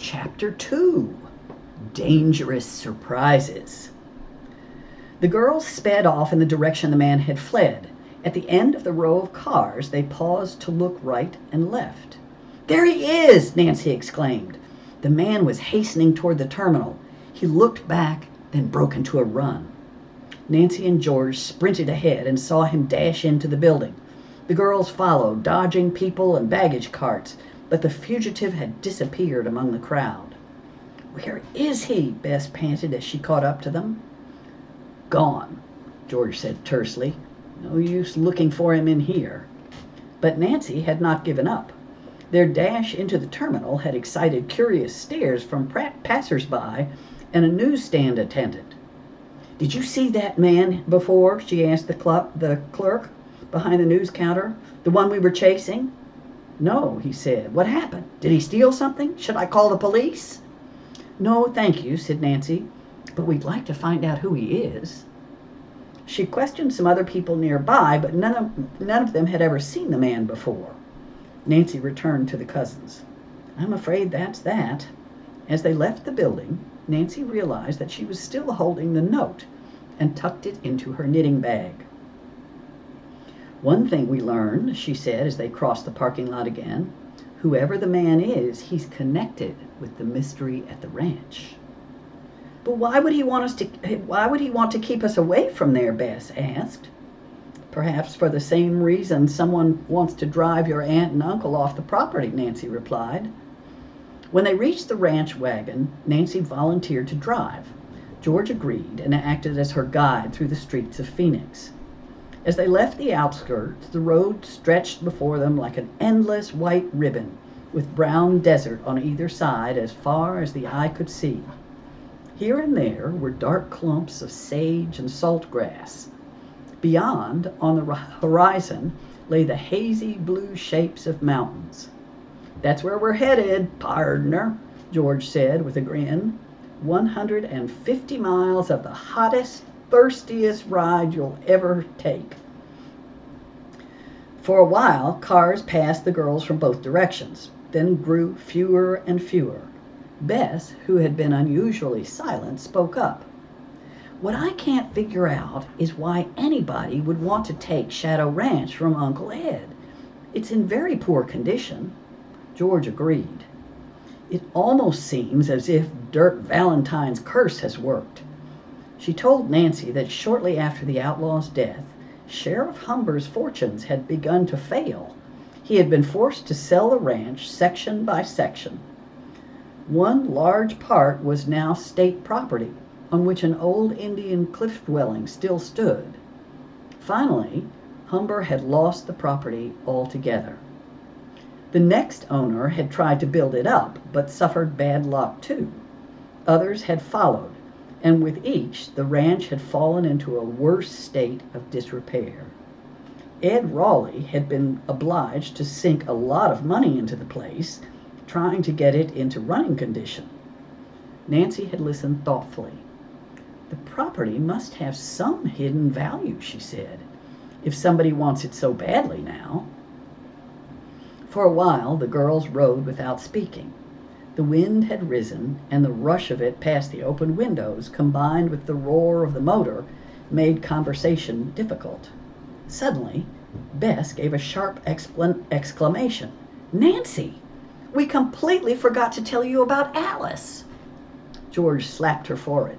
Chapter 2. Dangerous Surprises. The girls sped off in the direction the man had fled. At the end of the row of cars, they paused to look right and left. "There he is!" Nancy exclaimed. The man was hastening toward the terminal. He looked back, then broke into a run. Nancy and George sprinted ahead and saw him dash into the building. The girls followed, dodging people and baggage carts, but the fugitive had disappeared among the crowd. "Where is he?" Bess panted as she caught up to them. "Gone," George said tersely. "No use looking for him in here." But Nancy had not given up. Their dash into the terminal had excited curious stares from passers-by and a newsstand attendant. "Did you see that man before?" she asked the clerk behind the news counter. "The one we were chasing?" "No," he said. "What happened? Did he steal something? Should I call the police?" "No, thank you," said Nancy, "but we'd like to find out who he is." She questioned some other people nearby, but none of them had ever seen the man before. Nancy returned to the cousins. "I'm afraid that's that." As they left the building, Nancy realized that she was still holding the note and tucked it into her knitting bag. "One thing we learned," she said as they crossed the parking lot again, "whoever the man is, he's connected with the mystery at the ranch." "But why would he want to keep us away from there?" Bess asked. "Perhaps for the same reason someone wants to drive your aunt and uncle off the property," Nancy replied. When they reached the ranch wagon, Nancy volunteered to drive. George agreed and acted as her guide through the streets of Phoenix. As they left the outskirts, the road stretched before them like an endless white ribbon, with brown desert on either side as far as the eye could see. Here and there were dark clumps of sage and saltgrass. Beyond, on the horizon, lay the hazy blue shapes of mountains. "That's where we're headed, pardner," George said with a grin. 150 miles of the hottest, thirstiest ride you'll ever take." For a while, cars passed the girls from both directions, then grew fewer and fewer. Bess, who had been unusually silent, spoke up. "What I can't figure out is why anybody would want to take Shadow Ranch from Uncle Ed. It's in very poor condition." George agreed. "It almost seems as if Dirk Valentine's curse has worked." She told Nancy that shortly after the outlaw's death, Sheriff Humber's fortunes had begun to fail. He had been forced to sell the ranch section by section. One large part was now state property, on which an old Indian cliff dwelling still stood. Finally, Humber had lost the property altogether. The next owner had tried to build it up, but suffered bad luck too. Others had followed, and with each the ranch had fallen into a worse state of disrepair. Ed Raleigh had been obliged to sink a lot of money into the place, trying to get it into running condition. Nancy had listened thoughtfully. "The property must have some hidden value," she said, "if somebody wants it so badly now." For a while the girls rode without speaking. The wind had risen, and the rush of it past the open windows, combined with the roar of the motor, made conversation difficult. Suddenly, Bess gave a sharp exclamation. "Nancy, we completely forgot to tell you about Alice." George slapped her forehead.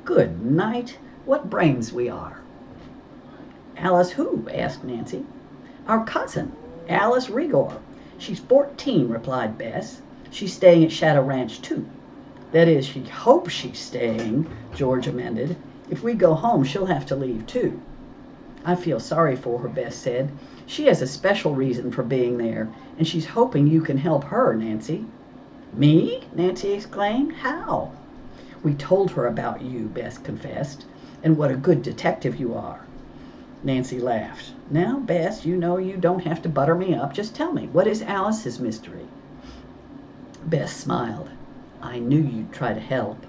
"Good night. What brains we are." "Alice who?" asked Nancy. "Our cousin, Alice Rigor. She's 14, replied Bess. "She's staying at Shadow Ranch, too. That is, she hopes she's staying," George amended. "If we go home, she'll have to leave, too." "I feel sorry for her," Bess said. "She has a special reason for being there, and she's hoping you can help her, Nancy." "Me?" Nancy exclaimed. "How?" "We told her about you," Bess confessed, "and what a good detective you are." Nancy laughed. "Now, Bess, you know you don't have to butter me up. Just tell me, what is Alice's mystery?" Bess smiled. "I knew you'd try to help."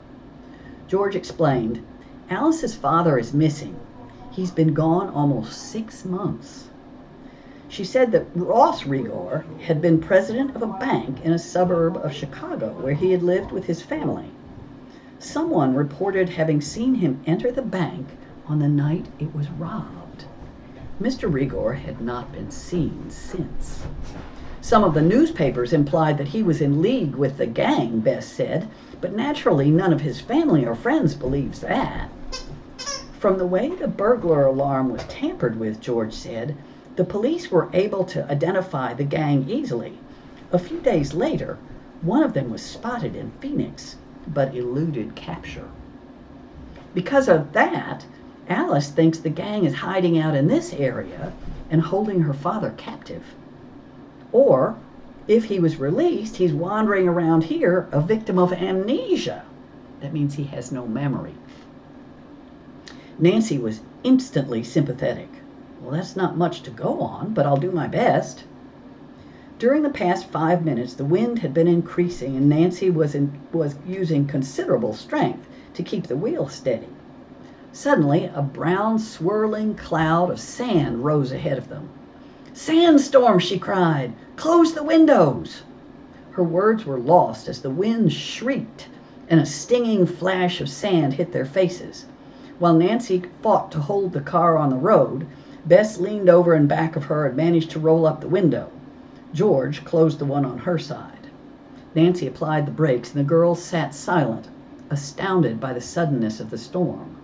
George explained. "Alice's father is missing. He's been gone almost 6 months." She said that Ross Rigor had been president of a bank in a suburb of Chicago where he had lived with his family. Someone reported having seen him enter the bank on the night it was robbed. Mr. Rigor had not been seen since. Some of the newspapers implied that he was in league with the gang, Bess said, but naturally none of his family or friends believes that. From the way the burglar alarm was tampered with, George said, the police were able to identify the gang easily. A few days later, one of them was spotted in Phoenix, but eluded capture. Because of that, Alice thinks the gang is hiding out in this area and holding her father captive. Or, if he was released, he's wandering around here a victim of amnesia. That means he has no memory. Nancy was instantly sympathetic. Well, that's not much to go on, but I'll do my best. During the past 5 minutes, the wind had been increasing, and Nancy was using considerable strength to keep the wheel steady. Suddenly, a brown, swirling cloud of sand rose ahead of them. "Sandstorm!" she cried. "Close the windows!" Her words were lost as the wind shrieked and a stinging flash of sand hit their faces. While Nancy fought to hold the car on the road, Bess leaned over in back of her and managed to roll up the window. George closed the one on her side. Nancy applied the brakes, and the girls sat silent, astounded by the suddenness of the storm.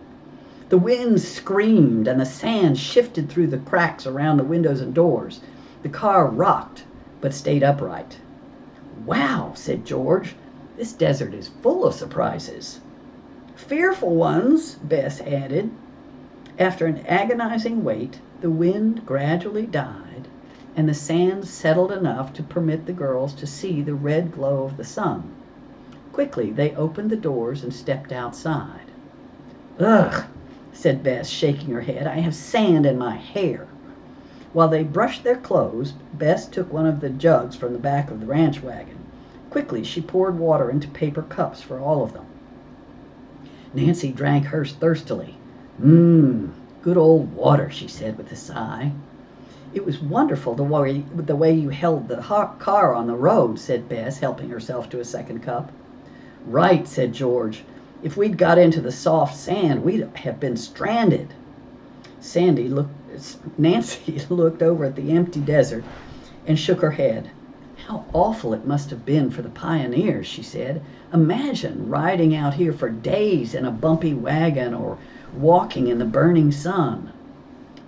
The wind screamed, and the sand shifted through the cracks around the windows and doors. The car rocked, but stayed upright. "Wow," said George, "this desert is full of surprises." "Fearful ones," Bess added. After an agonizing wait, the wind gradually died, and the sand settled enough to permit the girls to see the red glow of the sun. Quickly, they opened the doors and stepped outside. "Ugh," said Bess, shaking her head. "I have sand in my hair." While they brushed their clothes, Bess took one of the jugs from the back of the ranch wagon. Quickly, she poured water into paper cups for all of them. Nancy drank hers thirstily. Good old water," she said with a sigh. "It was wonderful the way you held the car on the road," said Bess, helping herself to a second cup. "Right," said George. "If we'd got into the soft sand, we'd have been stranded." Nancy looked over at the empty desert and shook her head. "How awful it must have been for the pioneers," she said. "Imagine riding out here for days in a bumpy wagon or walking in the burning sun."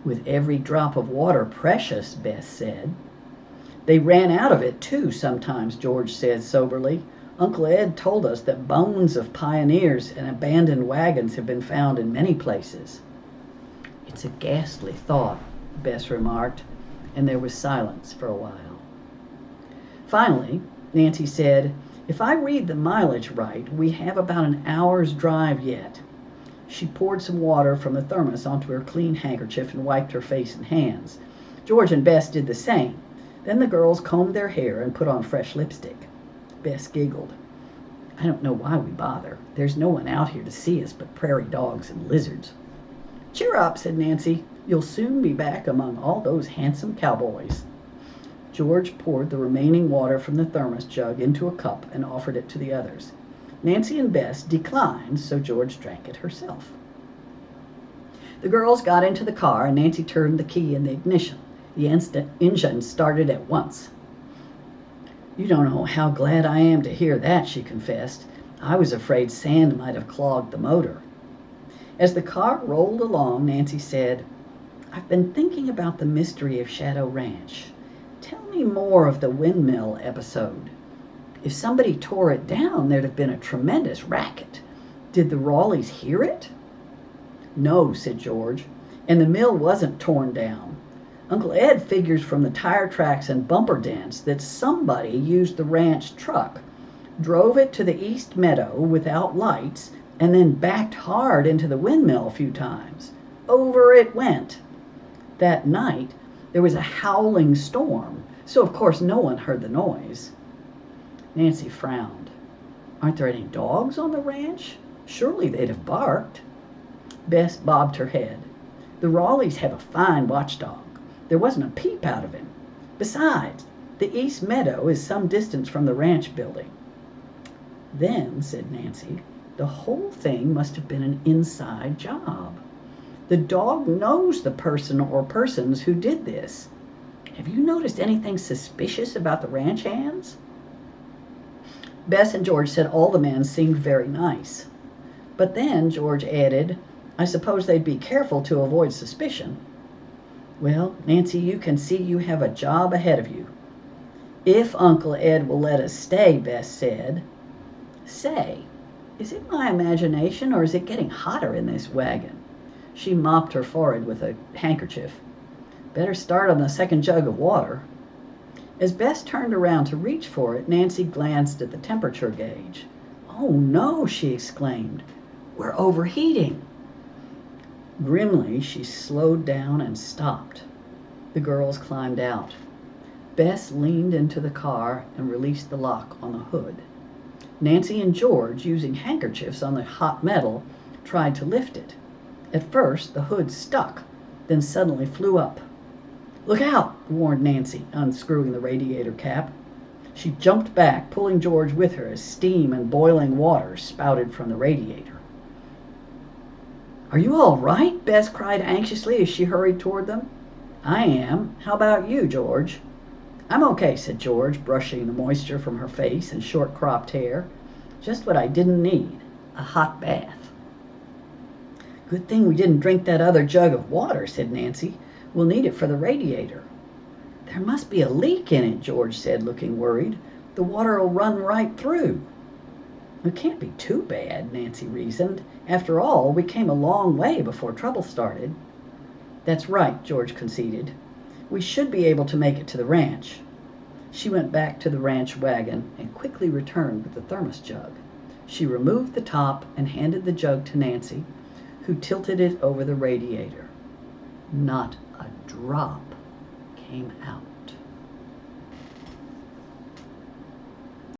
"With every drop of water precious," Bess said. "They ran out of it, too, sometimes," George said soberly. "Uncle Ed told us that bones of pioneers and abandoned wagons have been found in many places." "It's a ghastly thought," Bess remarked, and there was silence for a while. Finally, Nancy said, "If I read the mileage right, we have about an hour's drive yet." She poured some water from the thermos onto her clean handkerchief and wiped her face and hands. George and Bess did the same. Then the girls combed their hair and put on fresh lipstick. Bess giggled. "I don't know why we bother. There's no one out here to see us but prairie dogs and lizards." "Cheer up," said Nancy. "You'll soon be back among all those handsome cowboys." George poured the remaining water from the thermos jug into a cup and offered it to the others. Nancy and Bess declined, so George drank it herself. The girls got into the car, and Nancy turned the key in the ignition. The engine started at once. "You don't know how glad I am to hear that," she confessed. "I was afraid sand might have clogged the motor." As the car rolled along, Nancy said, "I've been thinking about the mystery of Shadow Ranch. Tell me more of the windmill episode. If somebody tore it down, there'd have been a tremendous racket. Did the Rawleys hear it?" "No," said George, "and the mill wasn't torn down. Uncle Ed figures from the tire tracks and bumper dents that somebody used the ranch truck, drove it to the east meadow without lights, and then backed hard into the windmill a few times. Over it went. That night, there was a howling storm, so of course no one heard the noise." Nancy frowned. "Aren't there any dogs on the ranch? Surely they'd have barked." Bess bobbed her head. "The Rawleys have a fine watchdog. There wasn't a peep out of him. Besides, the east meadow is some distance from the ranch building. Then, said Nancy, the whole thing must have been an inside job. The dog knows the person or persons who did this. Have you noticed anything suspicious about the ranch hands? Bess and George said all the men seemed very nice. But then George added, I suppose they'd be careful to avoid suspicion. Well, Nancy, you can see you have a job ahead of you. If Uncle Ed will let us stay, Bess said. Say, is it my imagination or is it getting hotter in this wagon? She mopped her forehead with a handkerchief. Better start on the second jug of water. As Bess turned around to reach for it, Nancy glanced at the temperature gauge. Oh no, she exclaimed. We're overheating. Grimly, she slowed down and stopped. The girls climbed out. Bess leaned into the car and released the lock on the hood. Nancy and George, using handkerchiefs on the hot metal, tried to lift it. At first, the hood stuck, then suddenly flew up. Look out, warned Nancy, unscrewing the radiator cap. She jumped back, pulling George with her as steam and boiling water spouted from the radiator. Are you all right? Bess cried anxiously as she hurried toward them. I am. How about you, George? I'm okay, said George, brushing the moisture from her face and short-cropped hair. Just what I didn't need, a hot bath. Good thing we didn't drink that other jug of water, said Nancy. We'll need it for the radiator. There must be a leak in it, George said, looking worried. The water will run right through. It can't be too bad, Nancy reasoned. After all, we came a long way before trouble started. That's right, George conceded. We should be able to make it to the ranch. She went back to the ranch wagon and quickly returned with the thermos jug. She removed the top and handed the jug to Nancy, who tilted it over the radiator. Not a drop came out.